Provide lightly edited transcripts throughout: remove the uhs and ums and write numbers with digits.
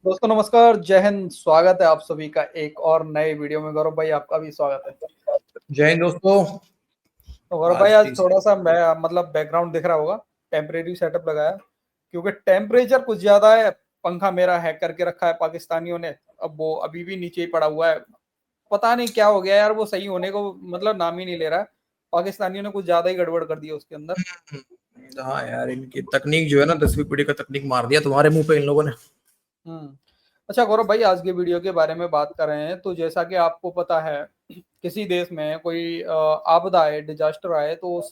दोस्तों नमस्कार, जय हिंद। स्वागत है आप सभी का एक और नए वीडियो में। गौरव भाई आपका भी स्वागत है। जय हिंद दोस्तों। तो गौरव भाई आज आज तीस थोड़ा सा मैं मतलब बैकग्राउंड दिख रहा होगा, टेम्परेरी सेटअप लगाया क्योंकि टेम्परेचर कुछ ज्यादा है। पंखा मेरा हैक करके रखा है पाकिस्तानियों ने, अब वो अभी भी नीचे ही पड़ा हुआ है। पता नहीं क्या हो गया यार, वो सही होने को मतलब नाम ही नहीं ले रहा है। पाकिस्तानियों ने कुछ ज्यादा ही गड़बड़ कर दिया उसके अंदर। हाँ यार, इनकी तकनीक जो है ना, 10वीं पीढ़ी का तकनीक मार दिया तुम्हारे मुंह पे इन लोगों ने। हम्म। अच्छा गौरव भाई, आज के वीडियो के बारे में बात कर रहे हैं। तो जैसा कि आपको पता है, किसी देश में कोई आपदा आए, डिजास्टर आए, तो उस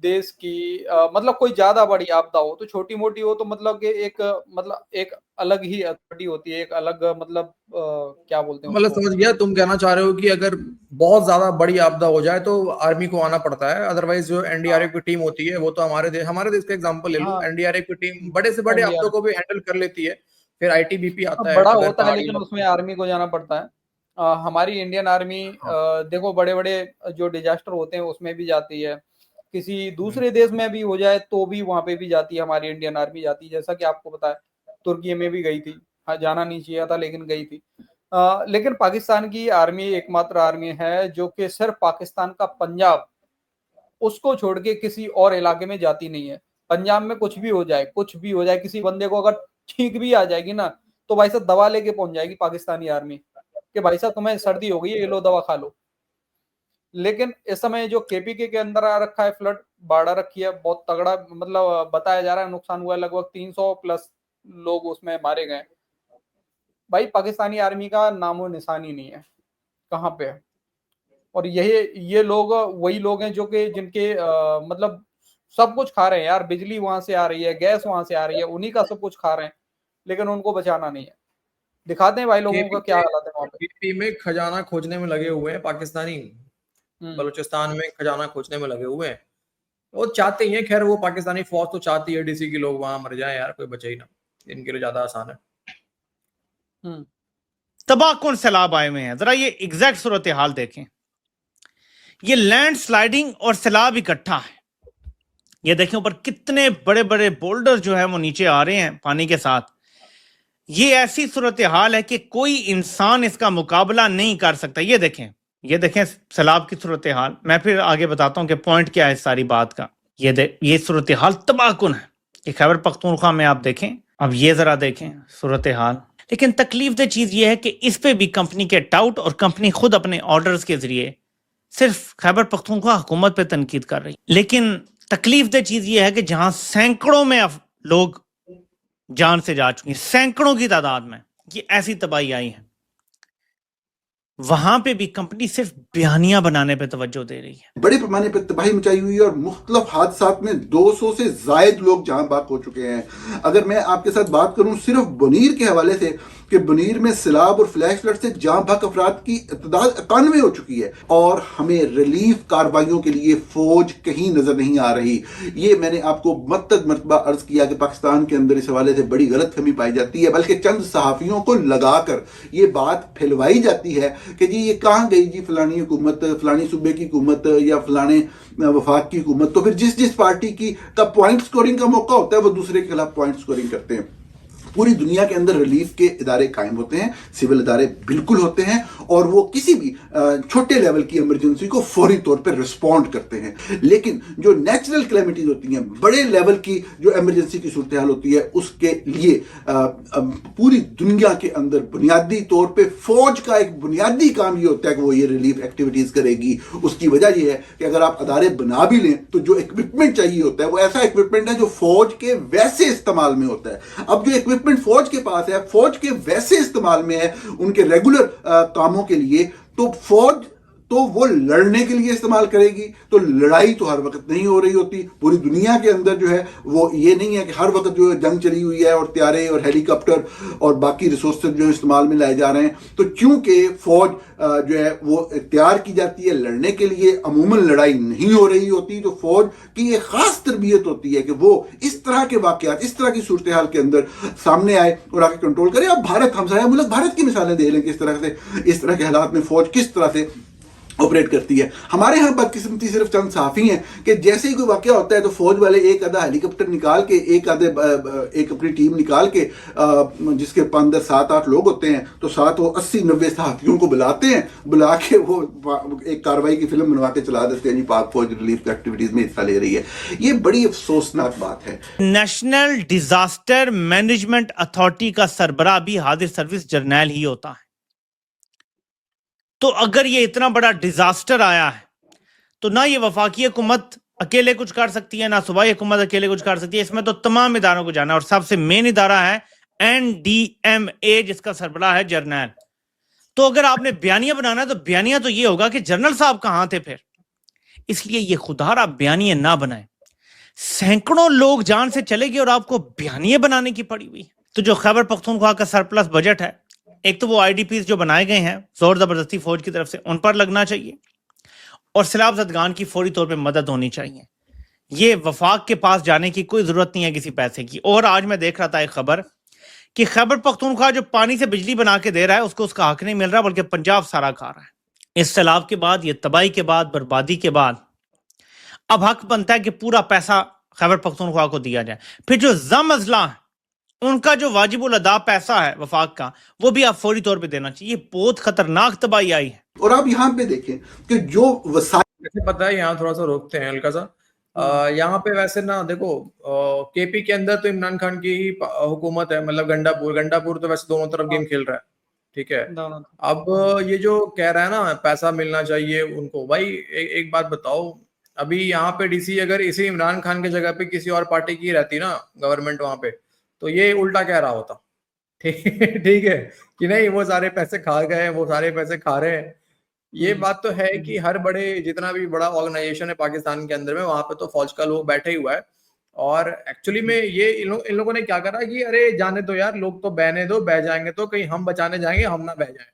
देश की मतलब कोई ज्यादा बड़ी आपदा हो, तो छोटी मोटी हो तो मतलब कि एक अलग ही अथॉरिटी होती है, एक अलग मतलब क्या बोलते हैं मतलब उसको। समझ गया, तुम कहना चाह रहे हो कि अगर बहुत ज्यादा बड़ी आपदा हो जाए तो आर्मी को आना पड़ता है। अदरवाइज जो हाँ एनडीआरएफ की टीम होती है वो तो हमारे देश का एग्जांपल ले लो। हाँ। एनडीआरएफ की टीम बड़े से बड़े आपदों एनडीआरएफ को भी हैंडल कर लेती है। फिर आईटीबीपी आता है बड़ा अगर होता है, पहाड़ी लेकिन इलाकों उसमें में। आर्मी को जाना पड़ता है। हमारी इंडियन आर्मी हाँ। देखो बड़े बड़े जो डिजास्टर होते हैं उसमें भी जाती है। किसी हम्म। दूसरे देश में भी हो जाए तो भी वहां पे भी जाती है, हमारी इंडियन आर्मी जाती है। जैसा कि आपको पता है, तुर्की में भी गई थी। हाँ, जाना नहीं चाहिए था लेकिन गई थी। लेकिन पाकिस्तान की आर्मी एकमात्र आर्मी है जो कि सिर्फ पाकिस्तान का पंजाब, उसको छोड़ के किसी और इलाके में जाती नहीं है। पंजाब में कुछ भी हो जाए, कुछ भी हो जाए, किसी बंदे को अगर ठीक भी आ जाएगी ना, तो भाई साहब दवा लेके पहुंच जाएगी पाकिस्तानी आर्मी कि भाई साहब तुम्हें सर्दी हो गई है, ये लो दवा खा लो। लेकिन इस समय जो केपीके के अंदर आ रखा है, फ्लड बाढ़ आ रखी है बहुत तगड़ा, मतलब बताया जा रहा है नुकसान हुआ है, लगभग 300 प्लस लोग उसमें मारे गए। भाई पाकिस्तानी आर्मी का नामो निशान ही नहीं है, कहाँ पे है। और ये लोग वही लोग हैं जो कि जिनके मतलब सब कुछ खा रहे हैं यार, बिजली वहां से आ रही है, गैस वहां से आ रही है, उन्हीं का सब कुछ खा रहे हैं, लेकिन उनको बचाना नहीं है। दिखाते हैं भाई लोगों का केपी क्या में हालत है वहां पे। केपी में खजाना खोजने में लगे हुए हैं पाकिस्तानी। हम्म। बलूचिस्तान में खजाना खोजने में लगे हुए हैं। वो चाहते ही हैं, खैर वो पाकिस्तानी फौज तो चाहती है डीसी के लोग वहां मर जाए यार, कोई बचे ही ना। इनके लिए ज्यादा आसान है। हम्म। तबाहकुन सैलाब आए हुए हैं। जरा ये एग्जैक्ट सूरत हाल देखें। ये लैंड स्लाइडिंग और सैलाब इकट्ठा है। ये देखें ऊपर कितने बड़े बड़े बोल्डर जो है वो नीचे आ रहे हैं पानी के साथ। ये ऐसी सूरत हाल है कि कोई इंसान इसका मुकाबला नहीं कर सकता। ये देखें सैलाब की सूरत हाल। मैं फिर आगे बताता हूं कि पॉइंट क्या है सारी बात का। ये सूरत हाल तबाहकुन है। ये खैबर पख्तूनख्वा में आप देखें। अब ये जरा देखें सूरत हाल। लेकिन तकलीफ दे चीज ये है कि इस पे भी कंपनी के टाउट और कंपनी खुद अपने ऑर्डर्स के जरिए सिर्फ खैबर पख्तूनख्वा हुकूमत पे तनकीद कर रही। लेकिन तकलीफ दे चीज ये है कि जहां सैकड़ों में लोग जान से जा चुकी हैं, सैकड़ों की तादाद में ये ऐसी तबाही आई है, वहां पे भी कंपनी सिर्फ बयानियां बनाने पे तवज्जो दे रही है। बड़े पैमाने पर तबाही मचाई हुई है और मुख्तलिफ हादसात में 200 से जायद लोग जहां बाग हो चुके हैं। अगर मैं आपके साथ बात करूं सिर्फ बुनीर के हवाले से कि बुनीर में सैलाब और फ्लैश फ्लड से जहां भाग अफराद की तादाद 91 हो चुकी है और हमें रिलीफ कार्रवाइयों के लिए फौज कहीं नजर नहीं आ रही। ये मैंने आपको मरतबा अर्ज किया कि पाकिस्तान के अंदर इस हवाले से बड़ी गलतफहमी पाई जाती है, बल्कि चंद सहाफियों को लगाकर ये बात फैलवाई जाती है कि जी ये कहां गई जी फलानी हुकूमत, फलानी सूबे की हुकूमत या फलाने वफाक की हुकूमत। तो फिर जिस जिस पार्टी की का पॉइंट स्कोरिंग का मौका होता है वो दूसरे के खिलाफ पॉइंट स्कोरिंग करते हैं। पूरी दुनिया के अंदर रिलीफ के इदारे कायम होते हैं, सिविल इदारे बिल्कुल होते हैं और वो किसी भी छोटे लेवल की इमरजेंसी को फौरी तौर पर रिस्पॉन्ड करते हैं। लेकिन जो नेचुरल कैलेमिटीज होती हैं, बड़े लेवल की जो इमरजेंसी की सूरत हाल होती है, उसके लिए पूरी दुनिया के अंदर बुनियादी तौर पे फौज का एक बुनियादी काम ये होता है कि वो ये रिलीफ एक्टिविटीज करेगी। उसकी वजह ये है कि अगर आप अदारे बना भी लें तो जो इक्विपमेंट चाहिए होता है वो ऐसा इक्विपमेंट है जो फौज के वैसे इस्तेमाल में होता है। अब जो इक्विपमेंट फौज के पास है, फौज के वैसे इस्तेमाल में है उनके रेगुलर कामों के लिए, तो फौज तो वो लड़ने के लिए इस्तेमाल करेगी। तो लड़ाई तो हर वक्त नहीं हो रही होती। पूरी दुनिया के अंदर जो है वो ये नहीं है कि हर वक्त जो है जंग चली हुई है और त्यारे और हेलीकॉप्टर और बाकी रिसोर्सेज जो इस्तेमाल में लाए जा रहे हैं। तो क्योंकि फौज जो है वो तैयार की जाती है लड़ने के लिए, अमूमन लड़ाई नहीं हो रही होती, तो फौज की एक खास तरबियत होती है कि वो इस तरह के वाकयात, इस तरह की सूरत हाल के अंदर सामने आए और आके कंट्रोल करे। अब भारत, हमसाया मुल्क भारत की मिसालें दे लें किस तरह से इस तरह के हालात में फौज किस तरह से ऑपरेट करती है। हमारे यहाँ बदकिस्मती सिर्फ चंद साफी हैं कि जैसे ही कोई वाकया होता है तो फौज वाले एक आधा हेलीकॉप्टर निकाल के एक अपनी टीम निकाल के जिसके अंदर 7-8 लोग होते हैं तो साथ वो 80-90 सहाफियों को बुला के वो एक कार्रवाई की फिल्म बनवा के चला देते हैं जी पाक फौज रिलीफ एक्टिविटीज में हिस्सा ले रही है। ये बड़ी अफसोसनाक बात है। नेशनल डिजास्टर मैनेजमेंट अथॉरिटी का सरबराह भी हाजिर सर्विस जर्नैल ही होता है। तो अगर ये इतना बड़ा डिजास्टर आया है तो ना ये वफाकी हुकूमत अकेले कुछ कर सकती है, ना सूबाई हुकूमत अकेले कुछ कर सकती है। इसमें तो तमाम इदारों को जाना है और सबसे मेन इदारा है NDMA जिसका सरबराह है जर्नैल। तो अगर आपने बयानिया बनाना है तो बयानिया तो ये होगा कि जनरल साहब कहां थे फिर। इसलिए ये खुदारा बयानिया ना बनाए। सैकड़ों लोग जान से चले गए और आपको बयानिया बनाने की पड़ी हुई। तो जो खैबर पख्तूनख्वा का सरप्लस बजट है, एक तो वो IDPs जो बनाए गए हैं जोर जबरदस्ती फौज की तरफ से, उन पर लगना चाहिए और सैलाब ज़दगान की फौरी तौर पे मदद होनी चाहिए। ये वफाक के पास जाने की कोई जरूरत नहीं है किसी पैसे की। और आज मैं देख रहा था एक खबर कि खैबर पख्तूनख्वा जो पानी से बिजली बना के दे रहा है उसको उसका हक नहीं मिल रहा, बल्कि पंजाब सारा खा रहा है। इस सैलाब के बाद, ये तबाही के बाद, बर्बादी के बाद अब हक बनता है कि पूरा पैसा खैबर पख्तूनख्वा को दिया जाए। फिर जो जम अजला है उनका जो वाजिबुल अदा पैसा है वफाक का, वो भी आप फौरी तौर पे देना चाहिए। बहुत खतरनाक तबाही आई है। और आप यहाँ पे देखें कि जो वैसे पता है, यहाँ थोड़ा सा रोकते हैं हल्का सा। यहाँ पे वैसे ना देखो, KP के अंदर तो इमरान खान की ही हुकूमत है, मतलब गंडापुर तो वैसे दोनों तरफ गेम खेल रहा है, ठीक है। अब ये जो कह रहा है ना पैसा मिलना चाहिए उनको, भाई एक बात बताओ, अभी यहाँ पे DC अगर इसी इमरान खान की जगह पे किसी और पार्टी की रहती ना गवर्नमेंट वहां पे, तो ये उल्टा कह रहा होता। ठीक है कि नहीं, वो सारे पैसे खा गए, वो सारे पैसे खा रहे हैं। ये बात तो है कि हर बड़े, जितना भी बड़ा ऑर्गेनाइजेशन है पाकिस्तान के अंदर में, वहां पे तो फौज का लोग बैठे हुआ है। और एक्चुअली में ये इन लोगों ने क्या करा कि अरे जाने दो यार, लोग तो बहने दो, बह जाएंगे तो कहीं हम बचाने जाएंगे, हम ना बह जाए।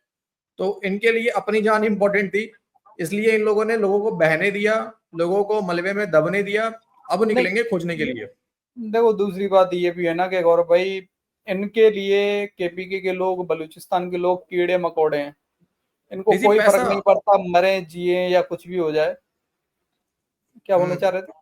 तो इनके लिए अपनी जान इंपॉर्टेंट थी, इसलिए इन लोगों ने लोगों को बहने दिया, लोगों को मलबे में दबने दिया। अब निकलेंगे खोजने के लिए। देखो दूसरी बात ये भी है ना कि गौरव भाई, इनके लिए KPK के लोग, बलूचिस्तान के लोग कीड़े मकोड़े हैं। इनको कोई फर्क नहीं पड़ता मरे जिए या कुछ भी हो जाए। क्या बोलना चाह रहे थे?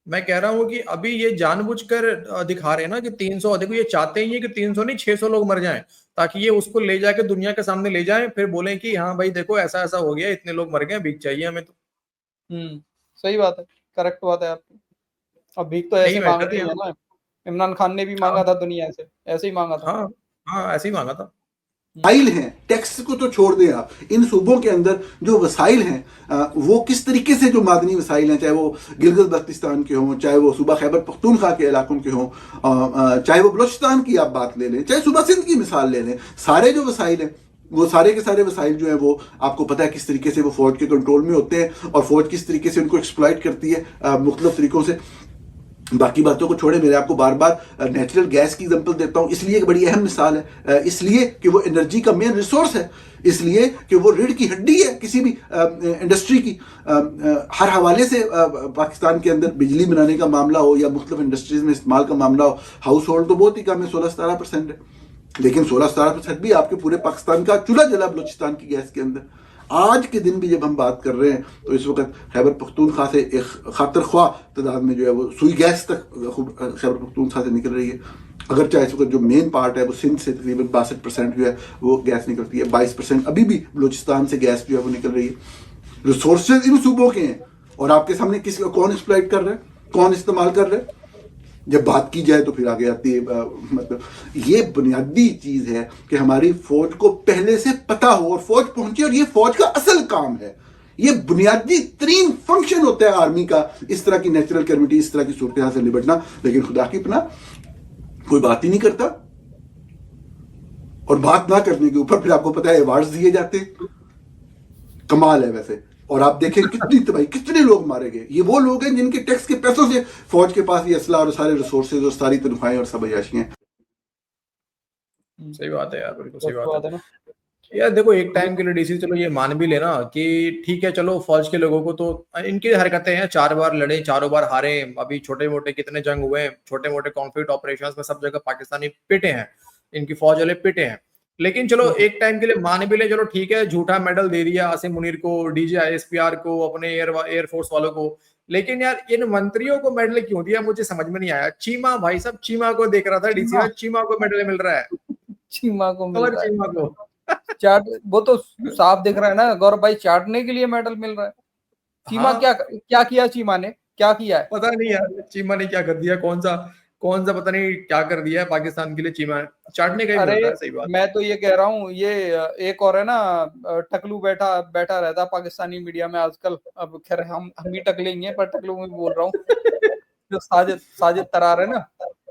मैं कह रहा हूँ कि अभी ये जानबूझकर दिखा रहे हैं ना कि 300, देखो ये चाहते ही है कि 300 नहीं 600 लोग मर जाएं, ताकि ये उसको ले जाके दुनिया के सामने ले जाएं, फिर बोलें कि हाँ भाई देखो ऐसा ऐसा हो गया, इतने लोग मर गए, भीख चाहिए हमें। तो सही बात है, करेक्ट बात है आपकी। अब भीख तो ऐसे मांगते हैं ना, इमरान खान ने भी मांगा था दुनिया से, ऐसे ही मांगा था। हाँ ऐसे ही मांगा था। वसाइल हैं, टैक्स को तो छोड़ दें आप, इन सूबों के अंदर जो वसाइल हैं वो किस तरीके से, जो मादनी वसाइल हैं, चाहे वो गिलगित बल्तिस्तान के हों, चाहे वो सूबा खैबर पख्तूनख्वा के इलाकों के हों, चाहे वो बलूचिस्तान की आप बात ले लें, चाहे सूबा सिंध की मिसाल ले लें, सारे जो वसाइल हैं वो सारे के सारे वसाइल जो है वो आपको पता है किस तरीके से वो फौज के कंट्रोल में होते हैं और फौज किस तरीके से उनको एक्सप्लॉइट करती है मुख्तलिफ तरीकों से। बाकी बातों को छोड़े, मेरे आपको बार बार नेचुरल गैस की एग्जांपल देता हूं, इसलिए एक बड़ी अहम मिसाल है, इसलिए कि वो एनर्जी का मेन रिसोर्स है, इसलिए कि वो रीढ़ की हड्डी है किसी भी इंडस्ट्री की। हर हवाले से पाकिस्तान के अंदर बिजली बनाने का मामला हो या मुख्तलिफ इंडस्ट्रीज में इस्तेमाल का मामला हो, हाउस होल्ड तो बहुत ही कम है, 16-17% है, लेकिन 16-17% भी आपके पूरे पाकिस्तान का चूल्हा जला बलूचिस्तान की गैस के अंदर। आज के दिन भी जब हम बात कर रहे हैं तो इस वक्त खैबर पख्तूनख्वा से एक खातर ख्वाह तादाद में जो है वो सुई गैस तक खैबर पख्तूनख्वा से निकल रही है। अगर चाहे इस वक्त जो मेन पार्ट है वो सिंध से तकरीबन 62% जो है वो गैस निकलती है, 22% अभी भी बलूचिस्तान से गैस जो है वो निकल रही है। रिसोर्सेज इन सूबों के हैं और आपके सामने कौन एक्सप्लॉइट कर रहा है, कौन इस्तेमाल कर रहा है। जब बात की जाए तो फिर आगे आती है मतलब ये बुनियादी चीज है कि हमारी फौज को पहले से पता हो और फौज पहुंचे, और ये फौज का असल काम है, ये बुनियादी तरीन फंक्शन होता है आर्मी का, इस तरह की नेचुरल कैलेमिटी, इस तरह की सूरत से निपटना। लेकिन खुदा की पनाह कोई बात ही नहीं करता, और बात ना करने के ऊपर फिर आपको पता है अवार्ड्स दिए जाते हैं। कमाल है वैसे। और आप देखें कितनी तबाही, कितने लोग मारे गए, ये वो लोग हैं जिनके टैक्स के पैसों से फौज के पास ये असला और सारे रिसोर्सेज और सारी तनख्वाहें और सब अयाशियां। सही बात है यार, बिल्कुल सही बात है ना यार। देखो एक टाइम के लिए DC चलो ये मान भी लेना कि ठीक है, चलो फौज के लोगों को तो इनकी हरकतें हैं, 4 बार लड़े 4 बार हारे, अभी छोटे मोटे कितने जंग हुए, छोटे मोटे कॉन्फ्लिक्ट ऑपरेशंस में सब जगह पाकिस्तानी पिटे हैं, इनकी फौज वाले पिटे हैं। लेकिन चलो एक टाइम के लिए मान भी ले, चलो ठीक है, झूठा मेडल दे दिया आसिम मुनीर को, DGISPR को, अपने एयरफोर्स वालों को, लेकिन यार इन मंत्रियों को मेडल क्यों दिया मुझे समझ में नहीं आया। चीमा भाई साहब, चीमा को देख रहा था डीसी में, चीमा को मेडल मिल रहा है, चीमा को मिल रहा है, चीमा को चाट, वो तो साफ दिख रहा है ना गौरव भाई, चाटने के लिए मेडल मिल रहा है। चीमा हाँ, क्या किया, चीमा ने क्या किया है? पता नहीं यार चीमा ने क्या कर दिया, कौन सा पता नहीं क्या कर दिया है पाकिस्तान के लिए। चीमा चाटने का ही मिलता है, सही बात। मैं तो ये कह रहा हूँ, ये एक और है ना टकलू बैठा रहता है पाकिस्तानी मीडिया में आजकल। अब खैर हम ही टकलेंगे, पर टकलू में बोल रहा हूँ, जो साजिद तरार है ना,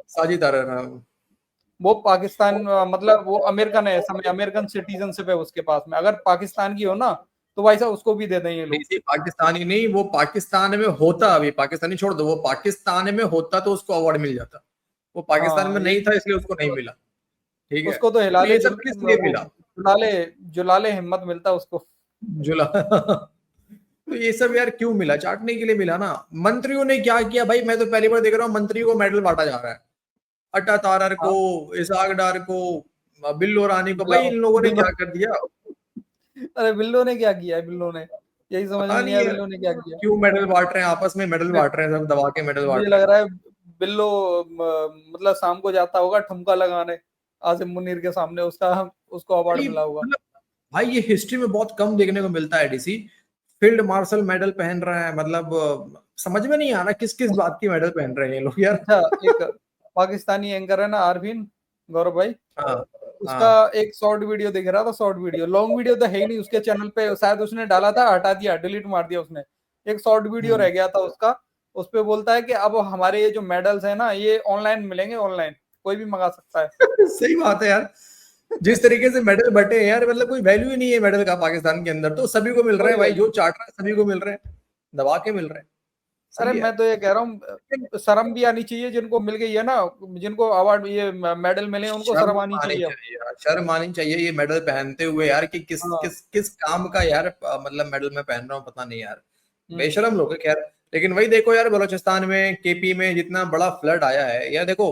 साजिद तरार, वो पाकिस्तान मतलब वो अमेरिकन है, समय अमेरिकन सिटीजनशिप है उसके पास में, अगर पाकिस्तान की हो ना तो भाई साहब उसको भी दे दें ये लोग। पाकिस्तानी नहीं, वो पाकिस्तान में होता, अभी पाकिस्तानी छोड़ दो, वो पाकिस्तान में होता तो उसको अवार्ड मिल जाता, वो पाकिस्तान में नहीं था इसलिए उसको नहीं मिला, ठीक है। उसको तो हिला ले, ये सब किस लिए मिला, जुलाले हिम्मत मिलता उसको, जुला तो ये सब यार क्यों मिला, चाटने के लिए मिला ना। मंत्रियों ने क्या किया भाई, मैं तो पहली बार देख रहा हूँ मंत्रियों को मेडल बांटा जा रहा है, अट्टा तारर को, इसहाक डार को, बिल्लो रानी को, भाई इन लोगों ने क्या कर दिया। अरे बिल्लो ने क्या किया है, बिल्लो ने यही समझ में नहीं आया, बिल्लो ने क्या किया, क्यों मेडल बांट रहे हैं, आपस में मेडल बांट रहे हैं, सब दबा के मेडल बांट मुझे रहे लग हैं। रहा है बिल्लो मतलब शाम को जाता होगा ठुमका लगाने आसिम मुनीर के सामने, उसको अवार्ड मिला होगा। भाई ये हिस्ट्री में बहुत कम देखने को मिलता है, डीसी फील्ड मार्शल मेडल पहन रहा है, मतलब समझ में नहीं आ रहा किस किस बात की मेडल पहन रहे हैं ये लोग यार। अच्छा, एक पाकिस्तानी एंकर है ना आरवीन, गौरव भाई, हाँ, उसका एक शॉर्ट वीडियो दिख रहा था, शॉर्ट वीडियो, लॉन्ग वीडियो तो है ही नहीं उसके चैनल पे, शायद उसने डाला था, हटा दिया, डिलीट मार दिया उसने, एक शॉर्ट वीडियो रह गया था उसका, उस पे बोलता है कि अब हमारे ये जो मेडल्स है ना ये ऑनलाइन मिलेंगे, ऑनलाइन कोई भी मंगा सकता है। सही बात है यार, जिस तरीके से मेडल बटे हैं यार, मतलब कोई वैल्यू ही नहीं है मेडल का पाकिस्तान के अंदर, तो सभी को मिल रहा है भाई, जो चाट रहा है सभी को मिल रहे हैं, दबा के मिल रहे हैं। अरे मैं तो ये कह रहा हूँ शर्म भी आनी चाहिए, जिनको मिल गई है ना, जिनको अवार्ड ये मेडल मिले हैं उनको शर्म आनी चाहिए यार, शर्म आनी चाहिए ये मेडल पहनते हुए यार, कि किस काम का यार, मतलब मेडल में पहन रहा हूँ पता नहीं यार, बेशरम लोग है। खैर, लेकिन वही देखो यार, बलोचिस्तान में, KP में जितना बड़ा फ्लड आया है यार, देखो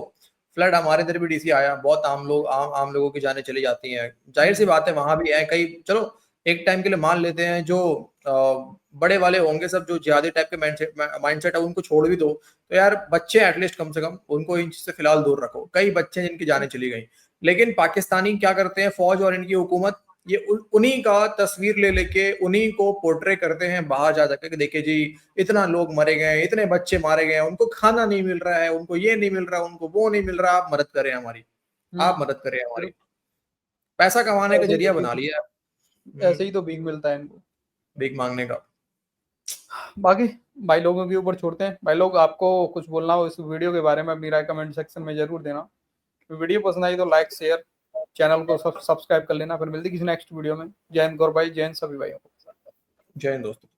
फ्लड हमारे इधर भी डीसी आया, बहुत आम लोगों की जाने चली जाती हैं, जाहिर सी बात है वहां भी है कई, चलो एक टाइम के लिए मान लेते हैं, जो बड़े वाले होंगे सब, जो ज्यादा टाइप के माइंडसेट है उनको छोड़ भी दो, तो यार बच्चे एटलीस्ट कम से कम उनको इन चीज से फिलहाल दूर रखो, कई बच्चे जिनकी जाने चली गई। लेकिन पाकिस्तानी क्या करते हैं, फौज और इनकी हुकूमत, ये उन्हीं का तस्वीर ले लेके उन्हीं को पोर्ट्रे करते हैं बाहर जा जाकर कि देखिए जी इतना लोग मरे गए, इतने बच्चे मारे गए, उनको खाना नहीं मिल रहा है, उनको ये नहीं मिल रहा, उनको वो नहीं मिल रहा, आप मदद करें हमारी, आप मदद करें हमारी, पैसा कमाने का जरिया बना लिया, ऐसे ही तो भीख मिलता है इनको, भीख मांगने का। बाकी भाई लोगों के ऊपर छोड़ते हैं। भाई लोग, आपको कुछ बोलना हो इस वीडियो के बारे में अपनी राय कमेंट सेक्शन में जरूर देना, वीडियो पसंद आई तो लाइक शेयर, चैनल को सब्सक्राइब कर लेना, फिर मिलती किसी नेक्स्ट वीडियो में। जय हिंद गौरव भाई, जय हिंद सभी भाइयों को। जय हिंद दोस्तों।